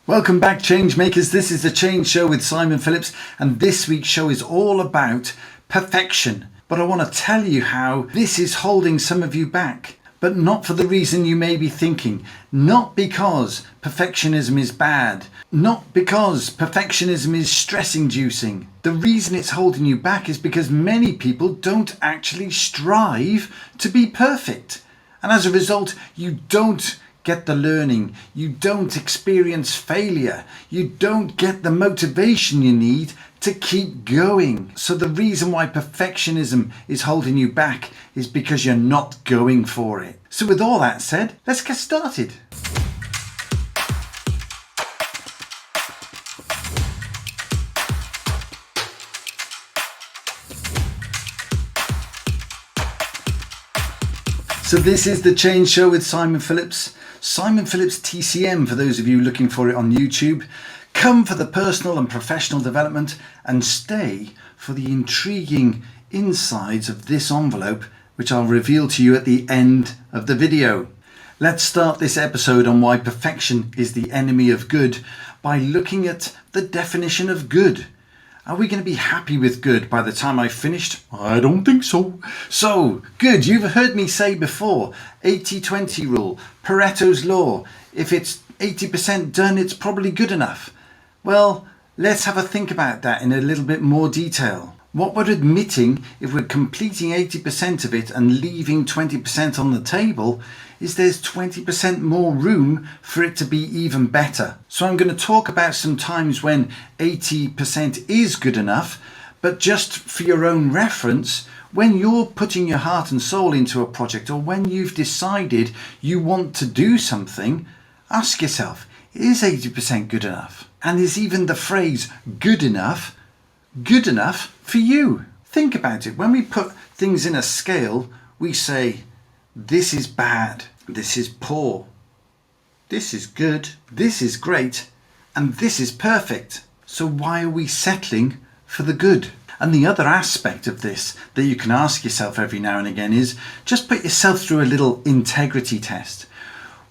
Welcome back, change makers. This is the Change Show with Simon Phillips, and this week's show is all about perfection. But I want to tell you how this is holding some of you back, but not for the reason you may be thinking. Not because perfectionism is bad, not because perfectionism is stress-inducing. The reason it's holding you back is because many people don't actually strive to be perfect. And as a result, you don't get the learning, you don't experience failure, you don't get the motivation you need to keep going. So the reason why perfectionism is holding you back is because you're not going for it. So with all that said, let's get started. So this is the Change Show with Simon Phillips. Simon Phillips TCM for those of you looking for it on YouTube. Come for the personal and professional development and stay for the intriguing insides of this envelope, which I'll reveal to you at the end of the video. Let's start this episode on why perfection is the enemy of good by looking at the definition of good. Are we going to be happy with good by the time I've finished? I don't think so. So, good, you've heard me say before, 80-20 rule, Paretos Law. If it's 80% done, it's probably good enough. Well, let's have a think about that in a little bit more detail. What we're admitting, if we're completing 80% of it and leaving 20% on the table, is there's 20% more room for it to be even better. So I'm going to talk about some times when 80% is good enough, but just for your own reference, when you're putting your heart and soul into a project, or when you've decided you want to do something, ask yourself, is 80% good enough? And is even the phrase good enough for you? Think about it. When we put things in a scale, we say, this is bad, this is poor, this is good, this is great, and this is perfect. So why are we settling for the good? And the other aspect of this that you can ask yourself every now and again is just put yourself through a little integrity test.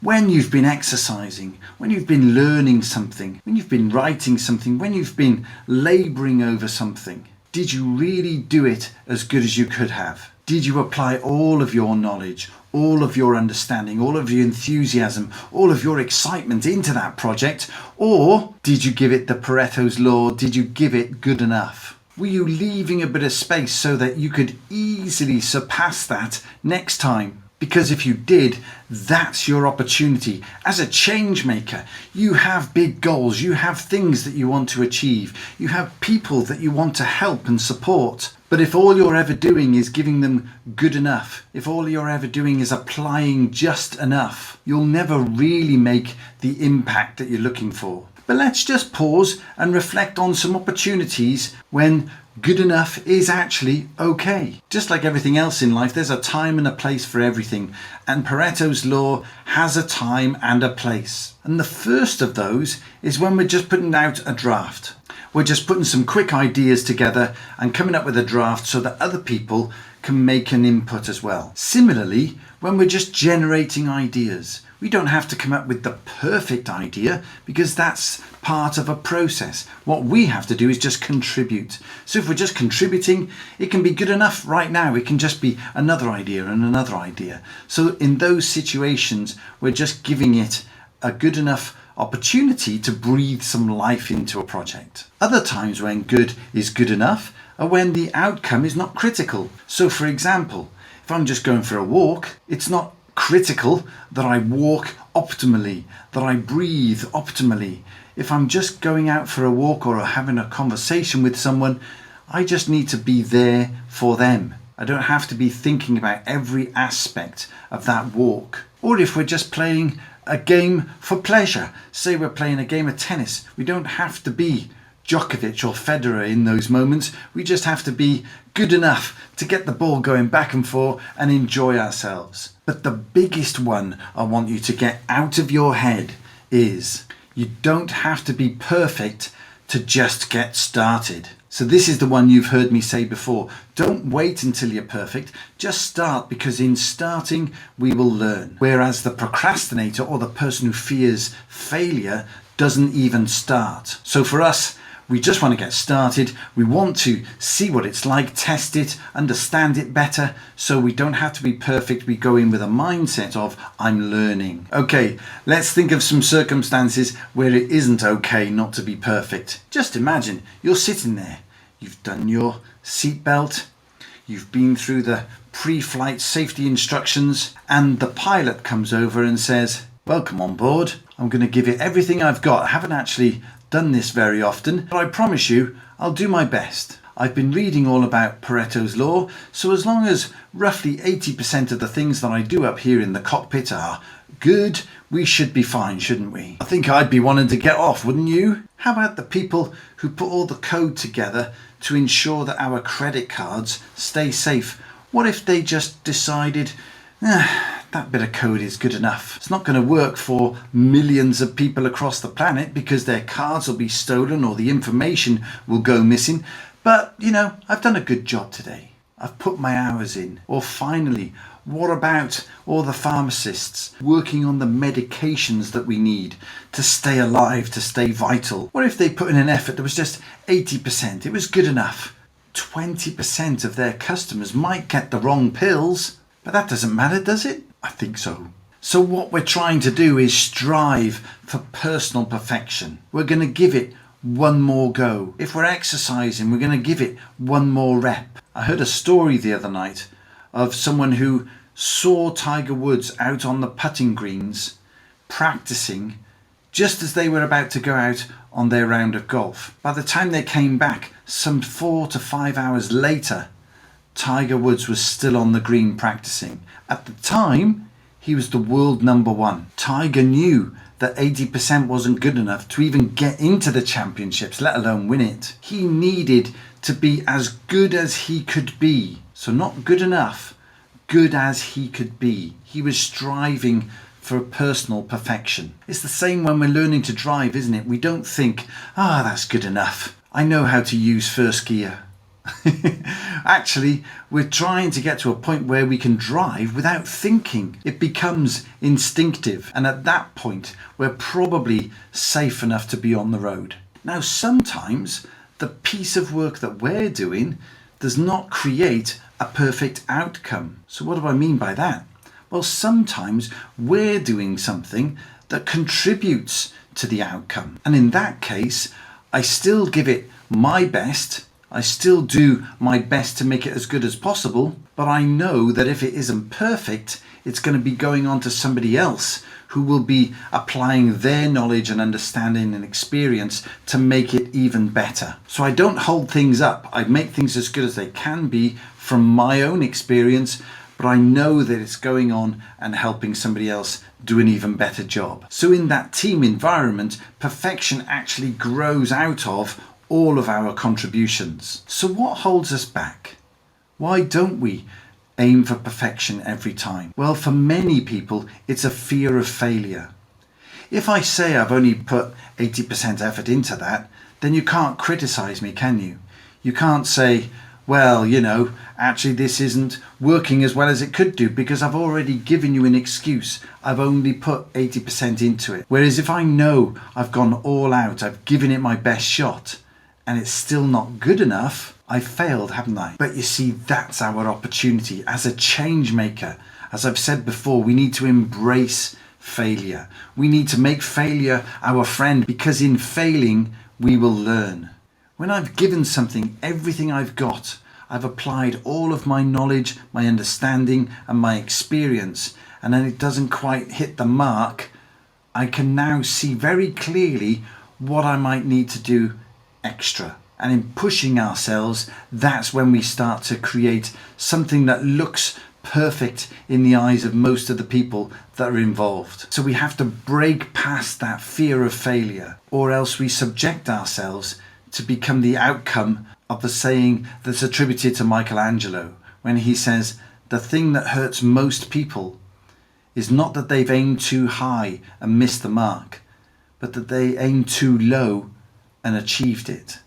When you've been exercising, when you've been learning something, when you've been writing something, when you've been labouring over something, did you really do it as good as you could have? Did you apply all of your knowledge, all of your understanding, all of your enthusiasm, all of your excitement into that project? Or did you give it the Paretos Law? Did you give it good enough? Were you leaving a bit of space so that you could easily surpass that next time? Because if you did, that's your opportunity. As a change maker, you have big goals, you have things that you want to achieve, you have people that you want to help and support. But if all you're ever doing is giving them good enough, if all you're ever doing is applying just enough, you'll never really make the impact that you're looking for. But let's just pause and reflect on some opportunities when good enough is actually okay. Just like everything else in life, there's a time and a place for everything. And Pareto's Law has a time and a place. And the first of those is when we're just putting out a draft. We're just putting some quick ideas together and coming up with a draft so that other people can make an input as well. Similarly, when we're just generating ideas, we don't have to come up with the perfect idea because that's part of a process. What we have to do is just contribute. So if we're just contributing, it can be good enough right now. It can just be another idea and another idea. So in those situations, we're just giving it a good enough opportunity to breathe some life into a project. Other times when good is good enough are when the outcome is not critical. So for example, if I'm just going for a walk, it's not critical that I walk optimally, that I breathe optimally. If I'm just going out for a walk or having a conversation with someone, I just need to be there for them. I don't have to be thinking about every aspect of that walk. Or if we're just playing a game for pleasure, say we're playing a game of tennis, we don't have to be Djokovic or Federer in those moments. We just have to be good enough to get the ball going back and forth and enjoy ourselves. But the biggest one I want you to get out of your head is you don't have to be perfect to just get started. So this is the one you've heard me say before. Don't wait until you're perfect. Just start, because in starting, we will learn. Whereas the procrastinator or the person who fears failure doesn't even start. So for us, we just want to get started. We want to see what it's like, test it, understand it better, so we don't have to be perfect. We go in with a mindset of, I'm learning. Okay, let's think of some circumstances where it isn't okay not to be perfect. Just imagine you're sitting there. You've done your seatbelt. You've been through the pre-flight safety instructions, and the pilot comes over and says, welcome on board. I'm going to give you everything I've got. I haven't actually done this very often, but I promise you I'll do my best. I've been reading all about Paretos Law, so as long as roughly 80% of the things that I do up here in the cockpit are good, we should be fine, shouldn't we? I think I'd be wanting to get off, wouldn't you? How about the people who put all the code together to ensure that our credit cards stay safe? What if they just decided, that bit of code is good enough. It's not going to work for millions of people across the planet because their cards will be stolen or the information will go missing. But, I've done a good job today. I've put my hours in. Or finally, what about all the pharmacists working on the medications that we need to stay alive, to stay vital? What if they put in an effort that was just 80%? It was good enough. 20% of their customers might get the wrong pills, but that doesn't matter, does it? I think so. So what we're trying to do is strive for personal perfection. We're going to give it one more go. If we're exercising, we're going to give it one more rep. I heard a story the other night of someone who saw Tiger Woods out on the putting greens practicing just as they were about to go out on their round of golf. By the time they came back, some 4 to 5 hours later, Tiger Woods was still on the green practicing. At the time, he was the world number one. Tiger knew that 80% wasn't good enough to even get into the championships, let alone win it. He needed to be as good as he could be. So not good enough, good as he could be. He was striving for personal perfection. It's the same when we're learning to drive, isn't it? We don't think, that's good enough. I know how to use first gear. Actually, we're trying to get to a point where we can drive without thinking. It becomes instinctive, and at that point we're probably safe enough to be on the road. Now sometimes the piece of work that we're doing does not create a perfect outcome. So what do I mean by that? Well, sometimes we're doing something that contributes to the outcome, and in that case I still give it my best. I still do my best to make it as good as possible, but I know that if it isn't perfect, it's going to be going on to somebody else who will be applying their knowledge and understanding and experience to make it even better. So I don't hold things up. I make things as good as they can be from my own experience, but I know that it's going on and helping somebody else do an even better job. So in that team environment, perfection actually grows out of all of our contributions. So what holds us back? Why don't we aim for perfection every time? Well, for many people, it's a fear of failure. If I say I've only put 80% effort into that, then you can't criticize me, can you? You can't say, well, actually this isn't working as well as it could do because I've already given you an excuse. I've only put 80% into it. Whereas if I know I've gone all out, I've given it my best shot, and it's still not good enough, I failed, haven't I? But you see, that's our opportunity as a change maker. As I've said before, we need to embrace failure. We need to make failure our friend, because in failing, we will learn. When I've given something everything I've got, I've applied all of my knowledge, my understanding, and my experience, and then it doesn't quite hit the mark, I can now see very clearly what I might need to do extra. And in pushing ourselves, that's when we start to create something that looks perfect in the eyes of most of the people that are involved. So we have to break past that fear of failure, or else we subject ourselves to become the outcome of the saying that's attributed to Michelangelo when he says, the thing that hurts most people is not that they've aimed too high and missed the mark, but that they aimed too low and achieved it.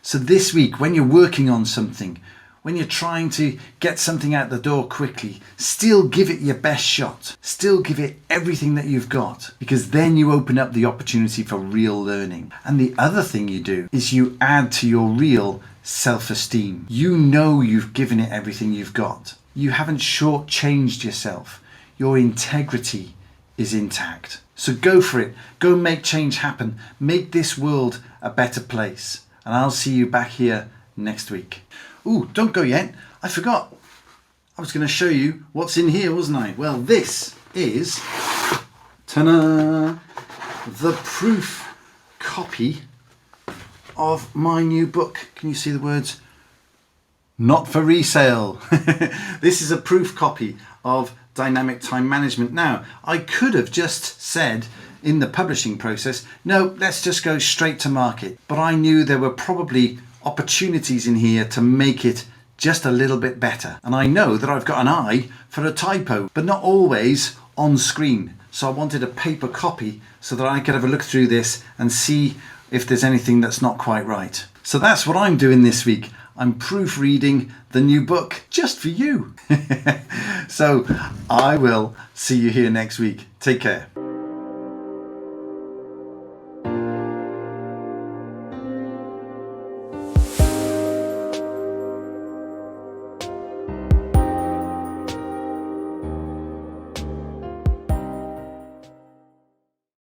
So this week, when you're working on something, when you're trying to get something out the door quickly, still give it your best shot. Still give it everything that you've got, because then you open up the opportunity for real learning. And the other thing you do is you add to your real self-esteem. You know you've given it everything you've got. You haven't shortchanged yourself. Your integrity is intact. So go for it. Go make change happen. Make this world a better place. And I'll see you back here next week. Ooh, don't go yet. I forgot. I was going to show you what's in here, wasn't I? Well, this is ta-da, the proof copy of my new book. Can you see the words? Not for resale. This is a proof copy of Dynamic Time Management. Now, I could have just said in the publishing process, no, let's just go straight to market. But I knew there were probably opportunities in here to make it just a little bit better. And I know that I've got an eye for a typo, but not always on screen. So I wanted a paper copy so that I could have a look through this and see if there's anything that's not quite right. So that's what I'm doing this week. I'm proofreading the new book just for you. So I will see you here next week. Take care.